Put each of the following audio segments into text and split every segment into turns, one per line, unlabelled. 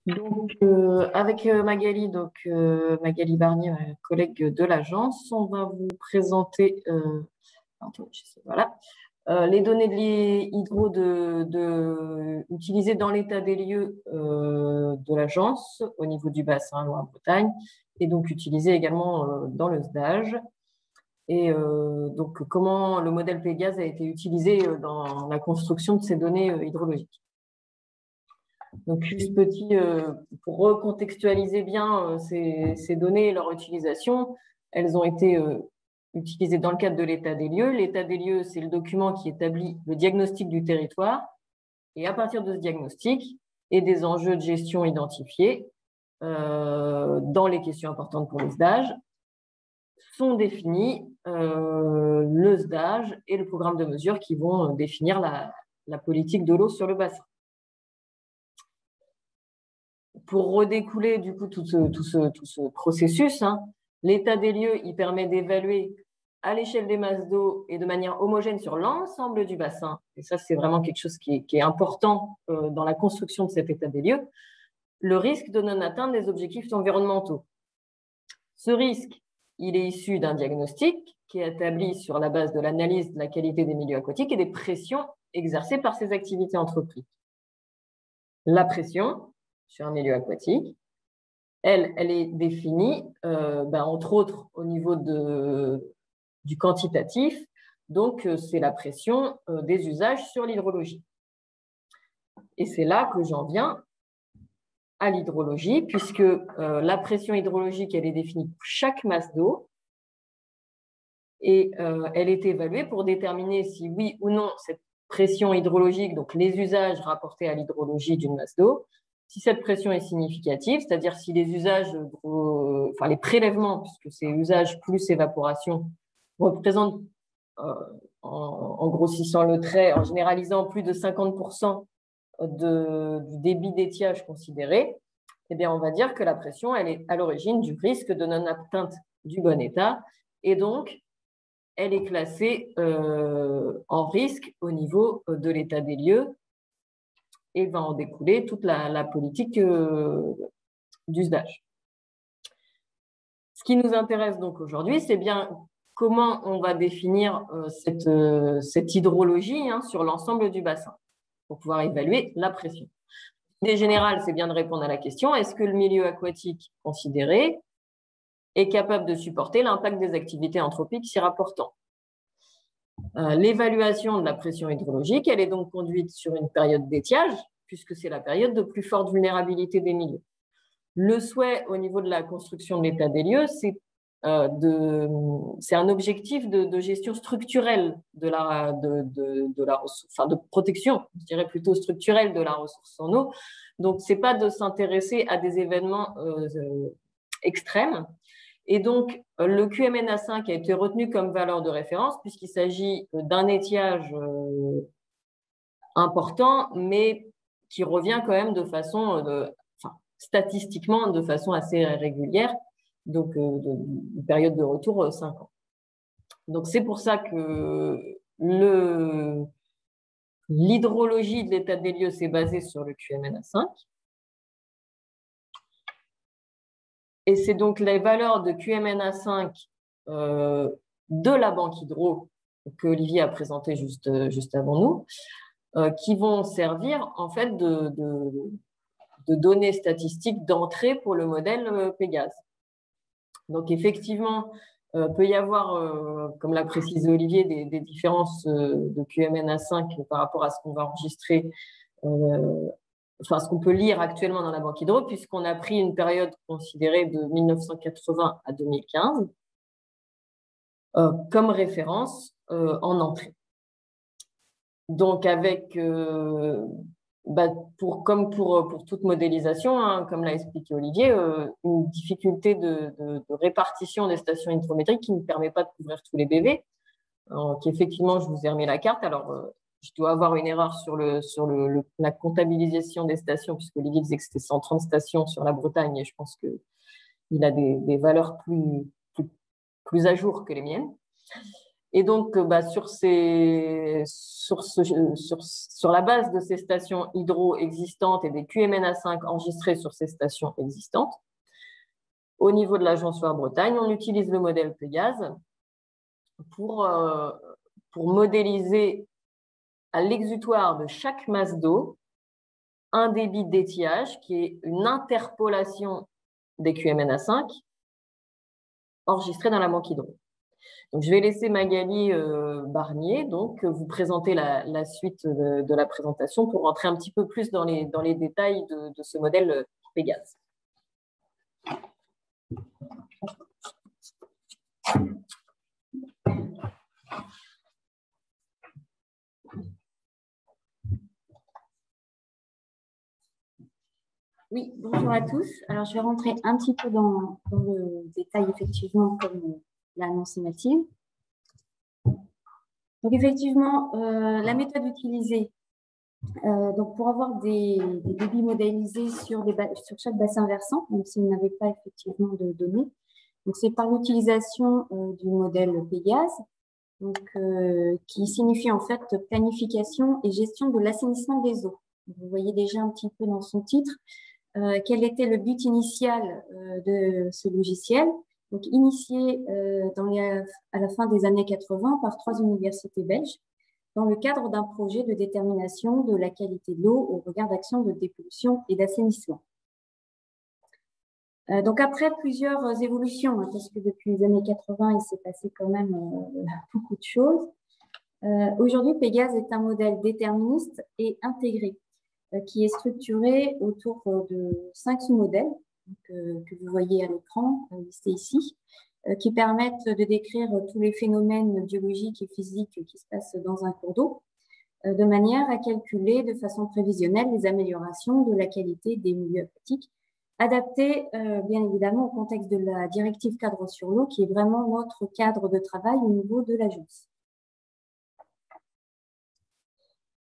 Avec Magali, Magali Barnier, ma collègue de l'agence, on va vous présenter voilà, les données de l'hydro utilisées dans l'état des lieux de l'agence au niveau du bassin Loire-Bretagne et donc utilisées également dans le SDAGE. Et donc, comment le modèle Pégase a été utilisé dans la construction de ces données hydrologiques. Donc, juste pour recontextualiser bien ces données et leur utilisation, elles ont été utilisées dans le cadre de l'état des lieux. L'état des lieux, c'est le document qui établit le diagnostic du territoire. Et à partir de ce diagnostic et des enjeux de gestion identifiés dans les questions importantes pour le SDAGE, sont définis le SDAGE et le programme de mesure qui vont définir la politique de l'eau sur le bassin. Pour redécouler du coup tout ce processus, l'état des lieux, il permet d'évaluer à l'échelle des masses d'eau et de manière homogène sur l'ensemble du bassin. Et ça, c'est vraiment quelque chose qui est important dans la construction de cet état des lieux, le risque de non-atteinte des objectifs environnementaux. Ce risque, il est issu d'un diagnostic qui est établi sur la base de l'analyse de la qualité des milieux aquatiques et des pressions exercées par ces activités entreprises. La pression sur un milieu aquatique, elle est définie, entre autres, au niveau du quantitatif. Donc, c'est la pression des usages sur l'hydrologie. Et c'est là que j'en viens à l'hydrologie, puisque la pression hydrologique, elle est définie pour chaque masse d'eau et elle est évaluée pour déterminer si oui ou non cette pression hydrologique, donc les usages rapportés à l'hydrologie d'une masse d'eau, si cette pression est significative, c'est-à-dire si les usages, les prélèvements, puisque c'est usage plus évaporation, représentent, en grossissant le trait, en généralisant plus de 50% du débit d'étiage considéré, eh bien, on va dire que la pression, elle est à l'origine du risque de non-atteinte du bon état, et donc, elle est classée en risque au niveau de l'état des lieux, et va en découler toute la politique du SDAGE. Ce qui nous intéresse donc aujourd'hui, c'est bien comment on va définir cette hydrologie sur l'ensemble du bassin pour pouvoir évaluer la pression. L'idée générale, c'est bien de répondre à la question, est-ce que le milieu aquatique considéré est capable de supporter l'impact des activités anthropiques s'y rapportant? L'évaluation de la pression hydrologique, elle est donc conduite sur une période d'étiage, puisque c'est la période de plus forte vulnérabilité des milieux. Le souhait au niveau de la construction de l'état des lieux, c'est un objectif de gestion structurelle de la ressource, enfin de protection, je dirais plutôt structurelle de la ressource en eau. Donc, c'est pas de s'intéresser à des événements extrêmes. Et donc, le QMNA5 a été retenu comme valeur de référence puisqu'il s'agit d'un étiage important, mais qui revient quand même de façon, statistiquement, de façon assez régulière, donc une période de retour 5 ans. Donc, c'est pour ça que l'hydrologie de l'état des lieux s'est basée sur le QMNA5. Et c'est donc les valeurs de QMNA5 de la banque hydro que Olivier a présenté juste avant nous, qui vont servir en fait de données statistiques d'entrée pour le modèle Pégase. Donc effectivement, peut y avoir, comme l'a précisé Olivier, des différences de QMNA5 par rapport à ce qu'on va enregistrer, ce qu'on peut lire actuellement dans la banque hydro, puisqu'on a pris une période considérée de 1980 à 2015 comme référence en entrée. Donc, avec, pour toute modélisation, comme l'a expliqué Olivier, une difficulté de répartition des stations hydrométriques qui ne permet pas de couvrir tous les BV. Effectivement, je vous ai remis la carte. Alors, je dois avoir une erreur sur la comptabilisation des stations, puisque Olivier disait que c'était 130 stations sur la Bretagne, et je pense qu'il a des valeurs plus à jour que les miennes. Et donc, sur la base de ces stations hydro existantes et des QMNA5 enregistrés sur ces stations existantes, au niveau de l'Agence Loire-Bretagne, on utilise le modèle Pégase pour modéliser à l'exutoire de chaque masse d'eau un débit d'étiage qui est une interpolation des QMNA5 enregistrés dans la banque hydro. Donc, je vais laisser Magali Barnier vous présenter la suite de la présentation pour rentrer un petit peu plus dans les détails de ce modèle Pégase.
Oui, bonjour à tous. Alors, je vais rentrer un petit peu dans le détail, effectivement, comme l'a annoncé Mathilde. Donc, effectivement, la méthode utilisée donc pour avoir des débits modélisés sur chaque bassin versant, même s'il n'avait pas effectivement de données. Donc, c'est par l'utilisation du modèle Pégase, donc, qui signifie en fait planification et gestion de l'assainissement des eaux. Vous voyez déjà un petit peu dans son titre quel était le but initial de ce logiciel. Donc, initié à la fin des années 80 par 3 universités belges, dans le cadre d'un projet de détermination de la qualité de l'eau au regard d'actions de dépollution et d'assainissement. Donc, après plusieurs évolutions, hein, parce que depuis les années 80, il s'est passé quand même beaucoup de choses, aujourd'hui, Pégase est un modèle déterministe et intégré qui est structuré autour de 5 sous-modèles que vous voyez à l'écran, listés ici, qui permettent de décrire tous les phénomènes biologiques et physiques qui se passent dans un cours d'eau, de manière à calculer de façon prévisionnelle les améliorations de la qualité des milieux aquatiques, adaptées bien évidemment au contexte de la directive cadre sur l'eau, qui est vraiment notre cadre de travail au niveau de l'agence.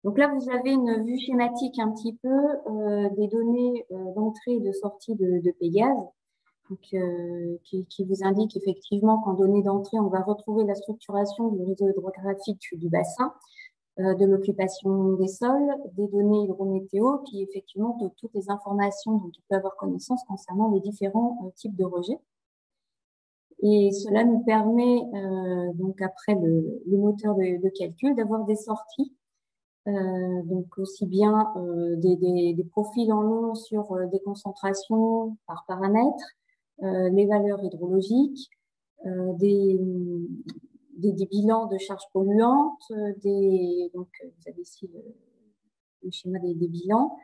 Donc là, vous avez une vue schématique un petit peu des données d'entrée et de sortie de Pégase, donc, qui vous indique effectivement qu'en données d'entrée, on va retrouver la structuration du réseau hydrographique du bassin, de l'occupation des sols, des données hydrométéo, puis effectivement de toutes les informations dont on peut avoir connaissance concernant les différents types de rejets. Et cela nous permet, donc après le moteur de calcul, d'avoir des sorties. Donc aussi bien des profils en long sur des concentrations par paramètre, les valeurs hydrologiques, des bilans de charges polluantes, donc vous avez ici le schéma des bilans,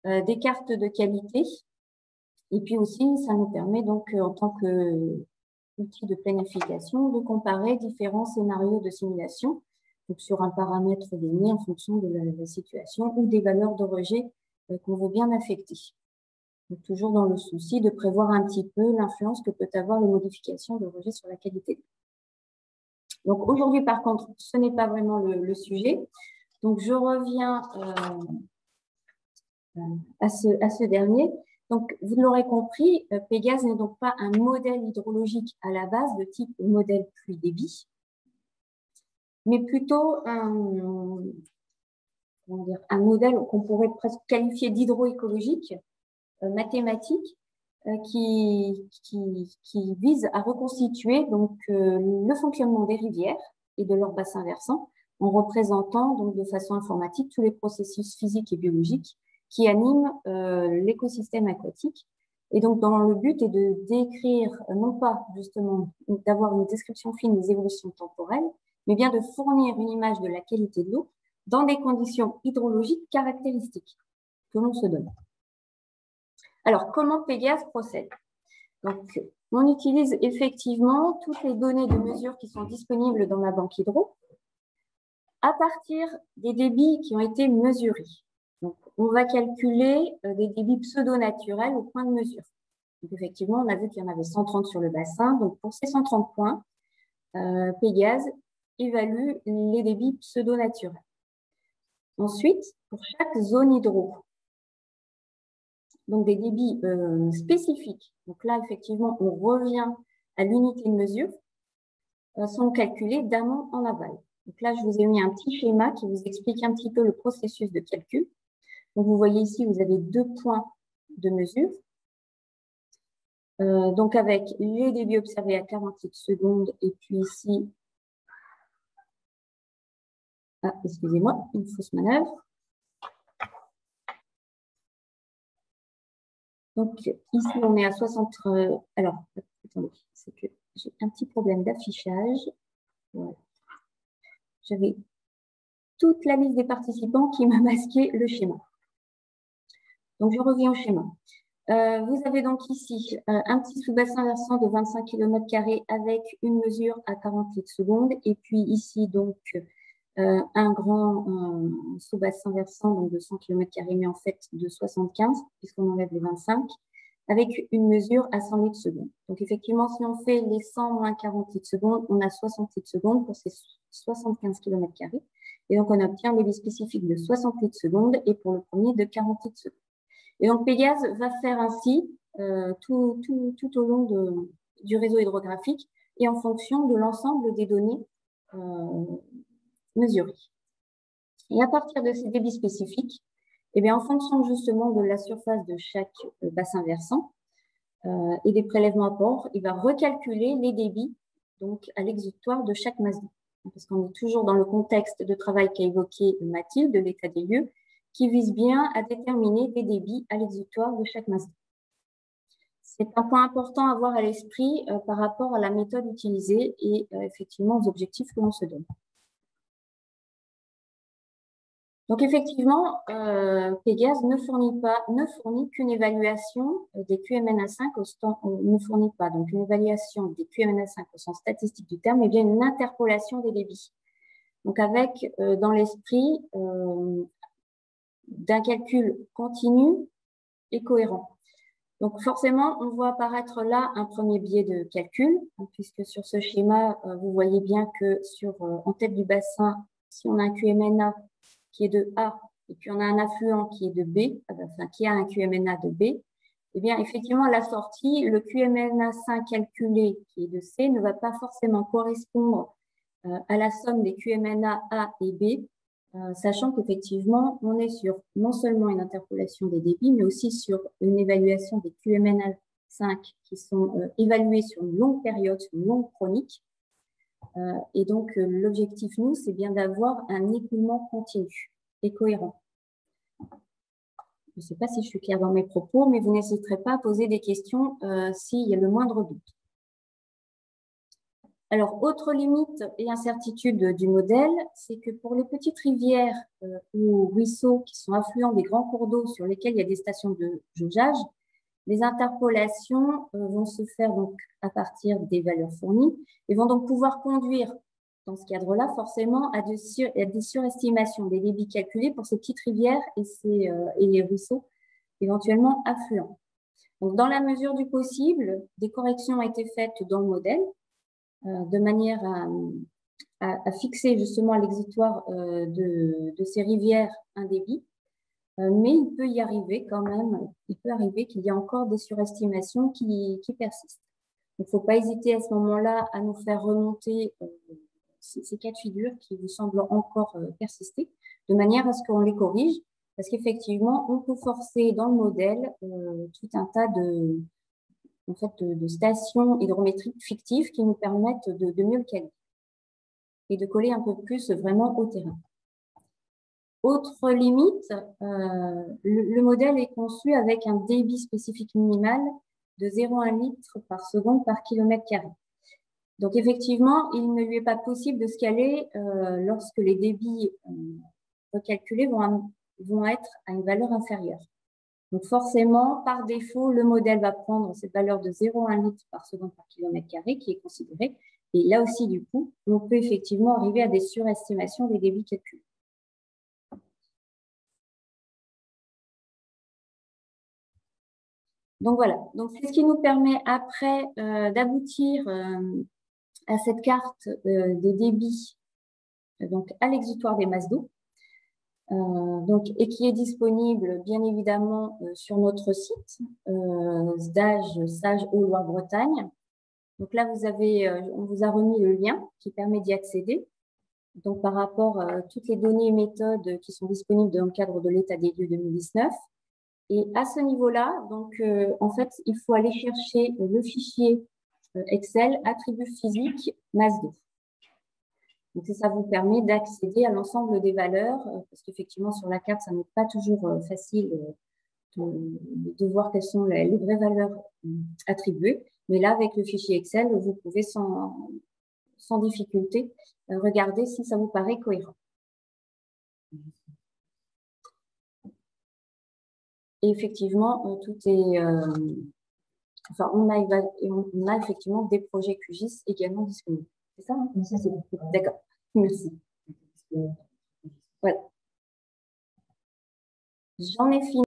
des cartes de qualité, et puis aussi ça nous permet donc en tant qu'outil de planification de comparer différents scénarios de simulation, donc sur un paramètre donné en fonction de la situation ou des valeurs de rejet qu'on veut bien affecter. Donc, toujours dans le souci de prévoir un petit peu l'influence que peut avoir les modifications de rejet sur la qualité. Donc aujourd'hui, par contre, ce n'est pas vraiment le sujet. Donc je reviens à ce dernier. Donc vous l'aurez compris, Pégase n'est donc pas un modèle hydrologique à la base de type modèle pluie-débit, mais plutôt un modèle qu'on pourrait presque qualifier d'hydroécologique, mathématique, qui vise à reconstituer donc, le fonctionnement des rivières et de leurs bassins versants en représentant donc, de façon informatique tous les processus physiques et biologiques qui animent l'écosystème aquatique. Et donc, dans le but est de décrire, non pas justement d'avoir une description fine des évolutions temporelles, mais bien de fournir une image de la qualité de l'eau dans des conditions hydrologiques caractéristiques que l'on se donne. Alors, comment Pégase procède? Donc, on utilise effectivement toutes les données de mesure qui sont disponibles dans la banque hydro à partir des débits qui ont été mesurés. Donc, on va calculer des débits pseudo-naturels au point de mesure. Donc, effectivement, on a vu qu'il y en avait 130 sur le bassin. Donc, pour ces 130 points, Pégase évalue les débits pseudo-naturels. Ensuite, pour chaque zone hydro, donc des débits spécifiques. Donc là, effectivement, on revient à l'unité de mesure. sont calculées d'amont en aval. Donc là, je vous ai mis un petit schéma qui vous explique un petit peu le processus de calcul. Donc, vous voyez ici, vous avez 2 points de mesure. Donc, avec les débits observés à 48 secondes et puis ici, excusez-moi, une fausse manœuvre. Donc, ici, on est à 60. Alors, attendez, c'est que j'ai un petit problème d'affichage. Voilà. J'avais toute la liste des participants qui m'a masqué le schéma. Donc, je reviens au schéma. Vous avez donc ici un petit sous-bassin versant de 25 km² avec une mesure à 48 secondes. Et puis ici, donc, un grand sous-bassin versant donc de 100 km², mais en fait de 75, puisqu'on enlève les 25, avec une mesure à 100 litres secondes. Donc, effectivement, si on fait les 100 moins 48 secondes, on a 60 litres secondes pour ces 75 km². Et donc, on obtient un débit spécifique de 60 litres secondes et pour le premier de 40 litres secondes. Et donc, Pégase va faire ainsi tout au long du réseau hydrographique et en fonction de l'ensemble des données mesurées. Et à partir de ces débits spécifiques, eh bien, en fonction justement de la surface de chaque bassin versant et des prélèvements à port, il va recalculer les débits donc, à l'exutoire de chaque masse d'eau. Parce qu'on est toujours dans le contexte de travail qu'a évoqué Mathilde, de l'état des lieux, qui vise bien à déterminer des débits à l'exutoire de chaque masse d'eau. C'est un point important à avoir à l'esprit par rapport à la méthode utilisée et effectivement aux objectifs que l'on se donne. Donc effectivement, Pégase ne fournit qu'une évaluation des QMNA5 ne fournit pas donc une évaluation des QMNA5 au sens statistique du terme, mais bien une interpolation des débits. Donc avec dans l'esprit d'un calcul continu et cohérent. Donc forcément, on voit apparaître là un premier biais de calcul, puisque sur ce schéma, vous voyez bien que en tête du bassin, si on a un QMNA qui est de A et puis on a un affluent qui est de B, enfin qui a un QMNA de B, eh bien effectivement à la sortie, le QMNA5 calculé qui est de C ne va pas forcément correspondre à la somme des QMNA A et B, sachant qu'effectivement, on est sur non seulement une interpolation des débits, mais aussi sur une évaluation des QMNA5 qui sont évalués sur une longue période, sur une longue chronique. Et donc, l'objectif, nous, c'est bien d'avoir un écoulement continu et cohérent. Je ne sais pas si je suis claire dans mes propos, mais vous n'hésiterez pas à poser des questions s'il y a le moindre doute. Alors, autre limite et incertitude du modèle, c'est que pour les petites rivières ou ruisseaux qui sont affluents des grands cours d'eau sur lesquels il y a des stations de jaugeage, les interpolations vont se faire donc à partir des valeurs fournies et vont donc pouvoir conduire, dans ce cadre-là, forcément à des surestimations des débits calculés pour ces petites rivières et les ruisseaux éventuellement affluents. Donc, dans la mesure du possible, des corrections ont été faites dans le modèle de manière à fixer justement à l'exutoire de ces rivières un débit. Mais il peut y arriver quand même, il peut arriver qu'il y ait encore des surestimations qui persistent. Il ne faut pas hésiter à ce moment-là à nous faire remonter ces cas de figure qui vous semblent encore persister, de manière à ce qu'on les corrige, parce qu'effectivement, on peut forcer dans le modèle tout un tas de stations hydrométriques fictives qui nous permettent de mieux le caler et de coller un peu plus vraiment au terrain. Autre limite, le modèle est conçu avec un débit spécifique minimal de 0,1 litre par seconde par kilomètre carré. Donc effectivement, il ne lui est pas possible de scaler lorsque les débits recalculés vont être à une valeur inférieure. Donc forcément, par défaut, le modèle va prendre cette valeur de 0,1 litre par seconde par kilomètre carré qui est considérée. Et là aussi, du coup, on peut effectivement arriver à des surestimations des débits calculés. Donc voilà, donc c'est ce qui nous permet après d'aboutir à cette carte des débits donc à l'exutoire des masses d'eau, et qui est disponible bien évidemment sur notre site SDAGE Sage Haut Loire-Bretagne. Donc là, on vous a remis le lien qui permet d'y accéder. Donc, par rapport à toutes les données et méthodes qui sont disponibles dans le cadre de l'état des lieux 2019. Et à ce niveau-là, donc, en fait, il faut aller chercher le fichier Excel attributs physiques masse d'eau. Donc, ça vous permet d'accéder à l'ensemble des valeurs, parce qu'effectivement, sur la carte, ça n'est pas toujours facile de voir quelles sont les vraies valeurs attribuées. Mais là, avec le fichier Excel, vous pouvez sans difficulté regarder si ça vous paraît cohérent. Et effectivement, tout est... enfin, on a effectivement des projets QGIS également disponibles. C'est ça, hein? Ça, c'est bon. D'accord. Merci. Voilà. J'en ai fini.